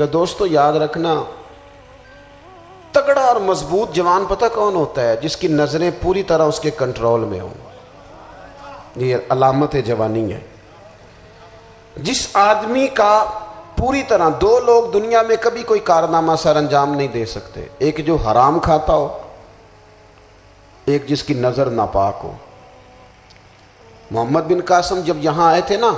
دوستو یاد رکھنا، تگڑا اور مضبوط جوان پتہ کون ہوتا ہے؟ جس کی نظریں پوری طرح اس کے کنٹرول میں ہوں۔ یہ علامت جوانی ہے۔ جس آدمی کا پوری طرح، دو لوگ دنیا میں کبھی کوئی کارنامہ سر انجام نہیں دے سکتے، ایک جو حرام کھاتا ہو، ایک جس کی نظر ناپاک ہو۔ محمد بن قاسم جب یہاں آئے تھے نا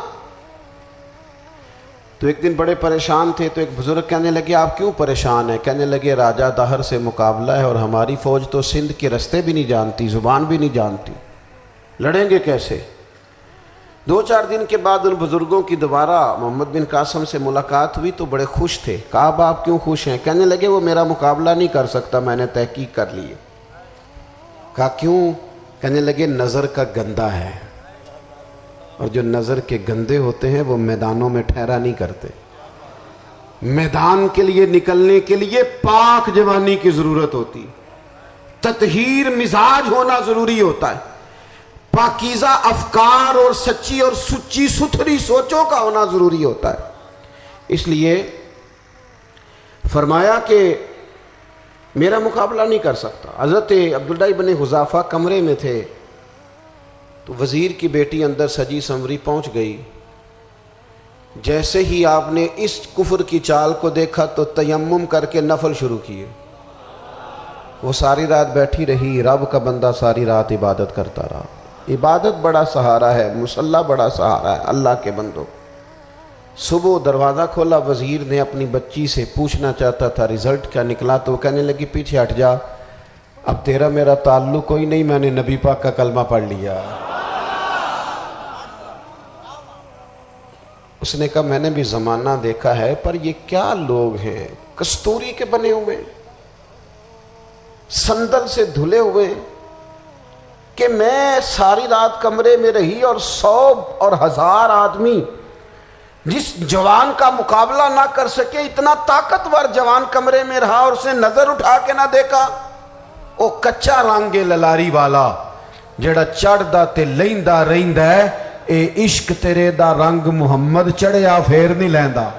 تو ایک دن بڑے پریشان تھے، تو ایک بزرگ کہنے لگے آپ کیوں پریشان ہیں؟ کہنے لگے راجہ دہر سے مقابلہ ہے اور ہماری فوج تو سندھ کے رستے بھی نہیں جانتی، زبان بھی نہیں جانتی، لڑیں گے کیسے؟ دو چار دن کے بعد ان بزرگوں کی دوبارہ محمد بن قاسم سے ملاقات ہوئی تو بڑے خوش تھے۔ کہا آپ کیوں خوش ہیں؟ کہنے لگے وہ میرا مقابلہ نہیں کر سکتا، میں نے تحقیق کر لی ہے۔ کہا کیوں؟ کہنے لگے نظر کا گندہ ہے، اور جو نظر کے گندے ہوتے ہیں وہ میدانوں میں ٹھہرا نہیں کرتے۔ میدان کے لیے نکلنے کے لیے پاک جوانی کی ضرورت ہوتی، تطہیر مزاج ہونا ضروری ہوتا ہے، پاکیزہ افکار اور سچی اور سچی ستھری سوچوں کا ہونا ضروری ہوتا ہے۔ اس لیے فرمایا کہ میرا مقابلہ نہیں کر سکتا۔ حضرت عبداللہ بن حذافہ کمرے میں تھے تو وزیر کی بیٹی اندر سجی سنوری پہنچ گئی۔ جیسے ہی آپ نے اس کفر کی چال کو دیکھا تو تیمم کر کے نفل شروع کیے۔ وہ ساری رات بیٹھی رہی، رب کا بندہ ساری رات عبادت کرتا رہا۔ عبادت بڑا سہارا ہے، مصلی بڑا سہارا ہے اللہ کے بندوں۔ صبح دروازہ کھولا، وزیر نے اپنی بچی سے پوچھنا چاہتا تھا رزلٹ کیا نکلا، تو وہ کہنے لگی پیچھے ہٹ جا، اب تیرا میرا تعلق کوئی نہیں، میں نے نبی پاک کا کلمہ پڑھ لیا۔ اس نے کہا میں نے بھی زمانہ دیکھا ہے، پر یہ کیا لوگ ہیں، کستوری کے بنے ہوئے، سندل سے دھلے ہوئے، کہ میں ساری رات کمرے میں رہی اور 100 اور 1000 آدمی جس جوان کا مقابلہ نہ کر سکے، اتنا طاقتور جوان کمرے میں رہا اور اس نے نظر اٹھا کے نہ دیکھا۔ او کچا رنگے للاری والا جڑا چڑھدا تے لیندا رہندا ہے، اے عشق تیرے دا رنگ محمد چڑھیا پھر نہیں لیندا۔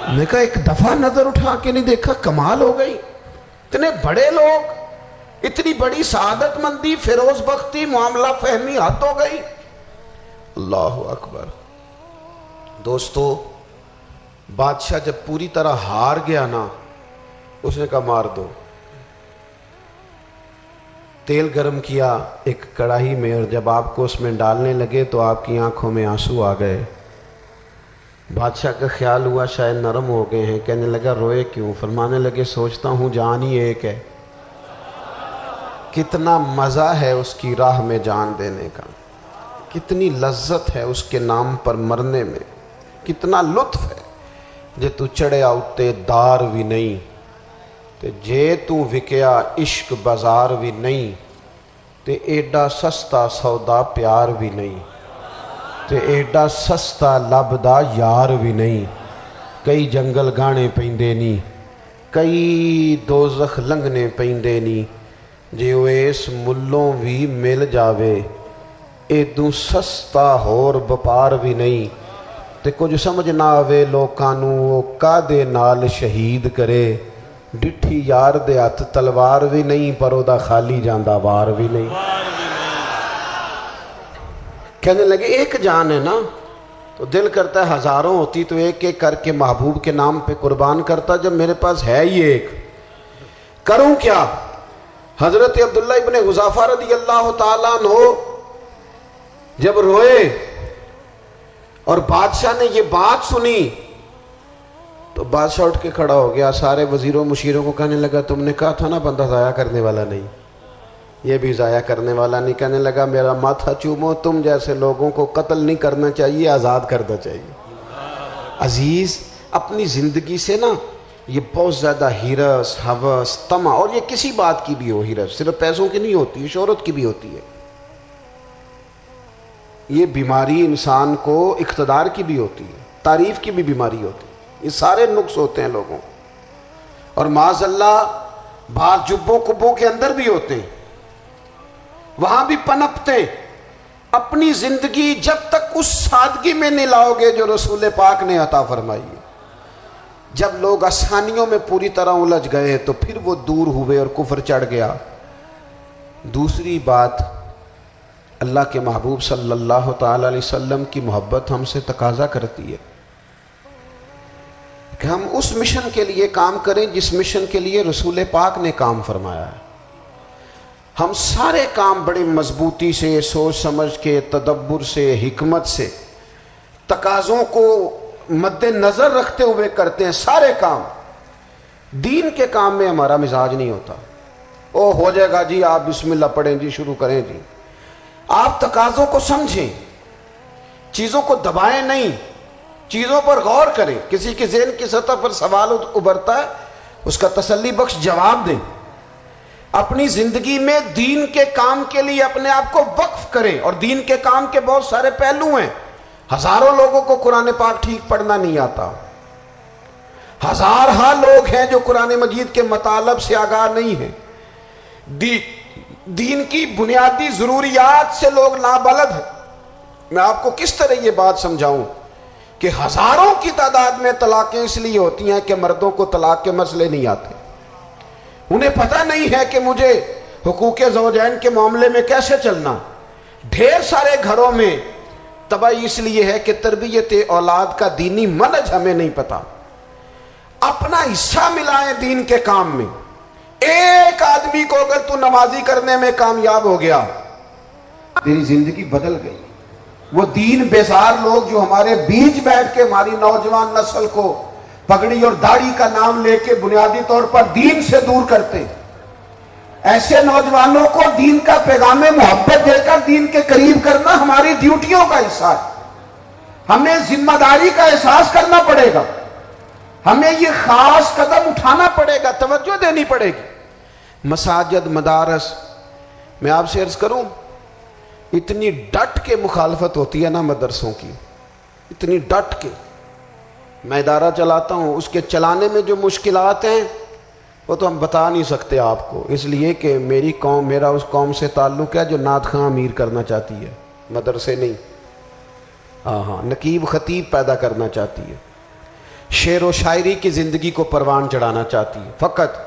میں کہا ایک دفعہ نظر اٹھا کے نہیں دیکھا، کمال ہو گئی۔ اتنے بڑے لوگ، اتنی بڑی سعادت مندی، فیروز بختی، معاملہ فہمی حد ہو گئی۔ اللہ اکبر۔ دوستو بادشاہ جب پوری طرح ہار گیا نا، اس نے کہا مار دو۔ تیل گرم کیا ایک کڑاہی میں، اور جب آپ کو اس میں ڈالنے لگے تو آپ کی آنکھوں میں آنسو آ گئے۔ بادشاہ کا خیال ہوا شاید نرم ہو گئے ہیں، کہنے لگا روئے کیوں؟ فرمانے لگے سوچتا ہوں جان ہی ایک ہے، کتنا مزہ ہے اس کی راہ میں جان دینے کا، کتنی لذت ہے اس کے نام پر مرنے میں، کتنا لطف ہے۔ جے تو چڑھیا اتے دار بھی نہیں تے جے تو وکیا عشق بازار بھی نہیں، تے ایڈا سستا سودا پیار بھی نہیں، تے ایڈا سستا لبدا یار بھی نہیں۔ کئی جنگل گانے پیندے نہیں، کئی دوزخ لنگنے پیندے نہیں، جے وہ اس ملوں بھی مل جاوے، ایدوں سستا ہور بپار بھی نہیں۔ تے کچھ سمجھ نہ آوے لوکانوں وہ کادے نال شہید کرے، ڈٹھی یار دے ہاتھ تلوار بھی نہیں، پر او دا خالی جاندہ وار بھی نہیں۔ کہنے لگے ایک جان ہے نا، تو دل کرتا ہے ہزاروں ہوتی تو ایک ایک کر کے محبوب کے نام پہ قربان کرتا، جب میرے پاس ہے ہی ایک، کروں کیا؟ حضرت عبداللہ ابن حذافہ رضی اللہ تعالیٰ عنہ جب روئے اور بادشاہ نے یہ بات سنی تو بادشاہ اٹھ کے کھڑا ہو گیا، سارے وزیروں مشیروں کو کہنے لگا تم نے کہا تھا نا بندہ ضائع کرنے والا نہیں، یہ بھی ضائع کرنے والا نہیں۔ کہنے لگا میرا ماتھا چومو، تم جیسے لوگوں کو قتل نہیں کرنا چاہیے، آزاد کرنا چاہیے۔ عزیز اپنی زندگی سے نا یہ بہت زیادہ ہرس، ہوس، طمع، اور یہ کسی بات کی بھی ہو، ہرس صرف پیسوں کی نہیں ہوتی ہے، شہرت کی بھی ہوتی ہے، یہ بیماری انسان کو اقتدار کی بھی ہوتی ہے، تعریف کی بھی بیماری ہوتی ہے، یہ سارے نقص ہوتے ہیں لوگوں، اور معاذ اللہ بعض جبوں کبوں کے اندر بھی ہوتے ہیں، وہاں بھی پنپتے۔ اپنی زندگی جب تک اس سادگی میں نہیں لاؤ گے جو رسول پاک نے عطا فرمائی ہے، جب لوگ آسانیوں میں پوری طرح الجھ گئے تو پھر وہ دور ہوئے اور کفر چڑھ گیا۔ دوسری بات، اللہ کے محبوب صلی اللہ تعالی علیہ وسلم کی محبت ہم سے تقاضا کرتی ہے کہ ہم اس مشن کے لیے کام کریں جس مشن کے لیے رسول پاک نے کام فرمایا ہے۔ ہم سارے کام بڑے مضبوطی سے، سوچ سمجھ کے، تدبر سے، حکمت سے، تقاضوں کو مد نظر رکھتے ہوئے کرتے ہیں سارے کام۔ دین کے کام میں ہمارا مزاج نہیں ہوتا، او ہو جائے گا جی، آپ بسم اللہ پڑھیں جی، شروع کریں جی۔ آپ تقاضوں کو سمجھیں، چیزوں کو دبائیں نہیں، چیزوں پر غور کریں۔ کسی کے ذہن کی سطح پر سوال ابھرتا ہے، اس کا تسلی بخش جواب دیں۔ اپنی زندگی میں دین کے کام کے لیے اپنے آپ کو وقف کریں، اور دین کے کام کے بہت سارے پہلو ہیں۔ ہزاروں لوگوں کو قرآن پاک ٹھیک پڑھنا نہیں آتا، ہزارہا لوگ ہیں جو قرآن مجید کے مطالب سے آگاہ نہیں ہیں، دین کی بنیادی ضروریات سے لوگ نابلد ہیں۔ میں آپ کو کس طرح یہ بات سمجھاؤں کہ ہزاروں کی تعداد میں طلاقیں اس لیے ہوتی ہیں کہ مردوں کو طلاق کے مسئلے نہیں آتے، انہیں پتہ نہیں ہے کہ مجھے حقوق زوجین کے معاملے میں کیسے چلنا۔ ڈھیر سارے گھروں میں تباہی اس لیے ہے کہ تربیت اولاد کا دینی منہج ہمیں نہیں پتا۔ اپنا حصہ ملائیں دین کے کام میں۔ ایک آدمی کو اگر تو نمازی کرنے میں کامیاب ہو گیا، تیری زندگی بدل گئی۔ وہ دین بیزار لوگ جو ہمارے بیچ بیٹھ کے ہماری نوجوان نسل کو پگڑی اور داڑھی کا نام لے کے بنیادی طور پر دین سے دور کرتے، ایسے نوجوانوں کو دین کا پیغام محبت دے کر دین کے قریب کرنا ہماری ڈیوٹیوں کا حصہ ہے۔ ہمیں ذمہ داری کا احساس کرنا پڑے گا، ہمیں یہ خاص قدم اٹھانا پڑے گا، توجہ دینی پڑے گی۔ مساجد، مدارس، میں آپ سے عرض کروں، اتنی ڈٹ کے مخالفت ہوتی ہے نا مدرسوں کی، اتنی ڈٹ کے۔ میں ادارہ چلاتا ہوں، اس کے چلانے میں جو مشکلات ہیں وہ تو ہم بتا نہیں سکتے آپ کو، اس لیے کہ میری قوم، میرا اس قوم سے تعلق ہے جو نعت خواں امیر کرنا چاہتی ہے، مدرسے نہیں۔ ہاں، نقیب خطیب پیدا کرنا چاہتی ہے، شعر و شاعری کی زندگی کو پروان چڑھانا چاہتی ہے۔ فقط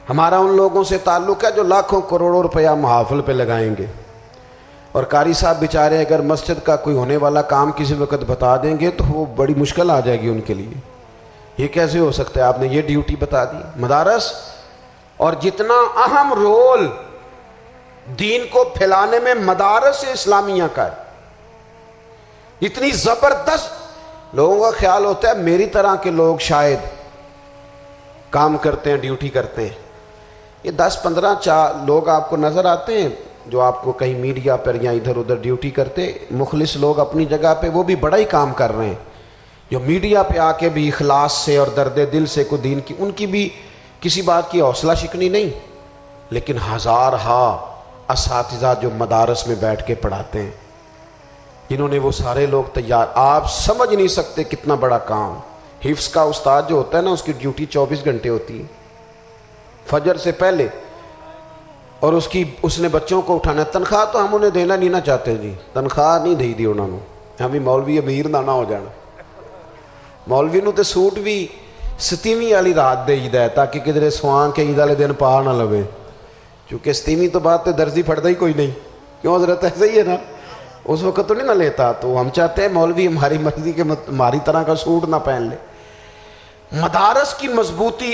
ہمارا ان لوگوں سے تعلق ہے جو لاکھوں کروڑوں روپیہ محافل پہ لگائیں گے، اور قاری صاحب بیچارے اگر مسجد کا کوئی ہونے والا کام کسی وقت بتا دیں گے تو وہ بڑی مشکل آ جائے گی ان کے لیے۔ یہ کیسے ہو سکتا ہے، آپ نے یہ ڈیوٹی بتا دی۔ مدارس، اور جتنا اہم رول دین کو پھیلانے میں مدارس اسلامیہ کا ہے، اتنی زبردست، لوگوں کا خیال ہوتا ہے میری طرح کے لوگ شاید کام کرتے ہیں، ڈیوٹی کرتے ہیں۔ یہ 10-15 لوگ آپ کو نظر آتے ہیں جو آپ کو کہیں میڈیا پر یا ادھر ادھر ڈیوٹی کرتے، مخلص لوگ اپنی جگہ پہ، وہ بھی بڑا ہی کام کر رہے ہیں، جو میڈیا پہ آ کے بھی اخلاص سے اور درد دل سے کو دین کی، ان کی بھی کسی بات کی حوصلہ شکنی نہیں، لیکن ہزارہا اساتذہ جو مدارس میں بیٹھ کے پڑھاتے ہیں، جنہوں نے وہ سارے لوگ تیار، آپ سمجھ نہیں سکتے کتنا بڑا کام۔ حفظ کا استاد جو ہوتا ہے نا، اس کی ڈیوٹی 24 گھنٹے ہوتی ہے، فجر سے پہلے، اور اس نے بچوں کو اٹھانا ہے۔ تنخواہ تو ہم انہیں دینا نہیں نہ چاہتے جی، تنخواہ نہیں دی انہوں نے، ہمیں مولوی امیر نہ ہو جانا۔ مولوی نو تے سوٹ بھی 27ویں والی رات دے ہے تاکہ کدھر سوان کے عید والے دن پا نہ لوے، چونکہ 27ویں تو بعد تے درزی پھڑتا ہی کوئی نہیں، کیوں حضرت؟ ایسا ہی ہے نا، اس وقت تو نہیں نہ لیتا، تو ہم چاہتے ہیں مولوی ہماری مرضی کے ہماری طرح کا سوٹ نہ پہن لے۔ مدارس کی مضبوطی